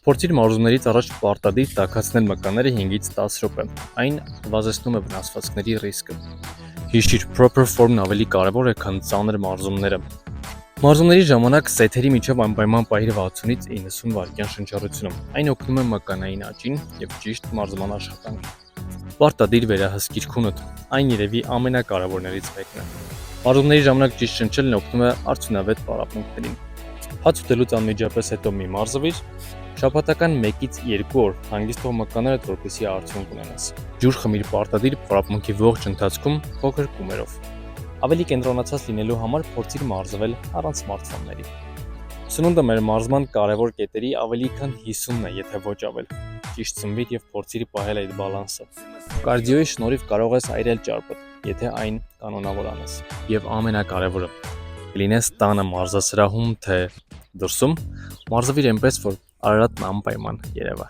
Փորձիր մարզումներից առաջ պարտադիր տաքացնել մկանները 5-ից 10 րոպե։ Այն նվազեցնում է վնասվածքների ռիսկը։ Հիշիր, proper form-ն ավելի կարևոր է, քան ծանր մարզումները։ Մարզումների ժամանակ սեթերի միջև անպայման պահիր 60-ից 90 վայրկյան շնչառությունը։ Այն օգնում է մկանային աճին և ճիշտ մարզման աշխատանքին։ Պարտադիր վերահսկիր քունդ։ Այն երևի ամենակարևորներից մեկն է։ Մարզումների ժամանակ ճիշտ շնչելն օգնում է արդյունավետ պարապմունքներին։ Հաց ուտելուց անմիջապես հետո մի մարզվիր։ Շաբաթական 1-ից 2 օր հանգստող մկաններդ, որպեսզի արդյունք ունենաս։ Ջուր խմիր պարտադիր պարապմունքի ողջ ընթացքում փոքր կումերով։ Ավելի կենտրոնացած լինելու համար փորձիր մարզվել առանց սմարթֆոնների։ Սնունդը մեր մարզման կարևոր կետերի ավելի քան 50-ն է, եթե ոչ ավել։ Ճիշտ սնվիր և փորձիր պահել այդ բալանսը։ Կարդիոյի շնորհիվ կարող ես այրել ճարպդ, եթե այն կանոնավոր անես։ Եվ ամենակարևորը, կլինես տանը մարզասրահում, թե դրսում, մարզվիր այնպես, որ Արարատն անպայման երևա։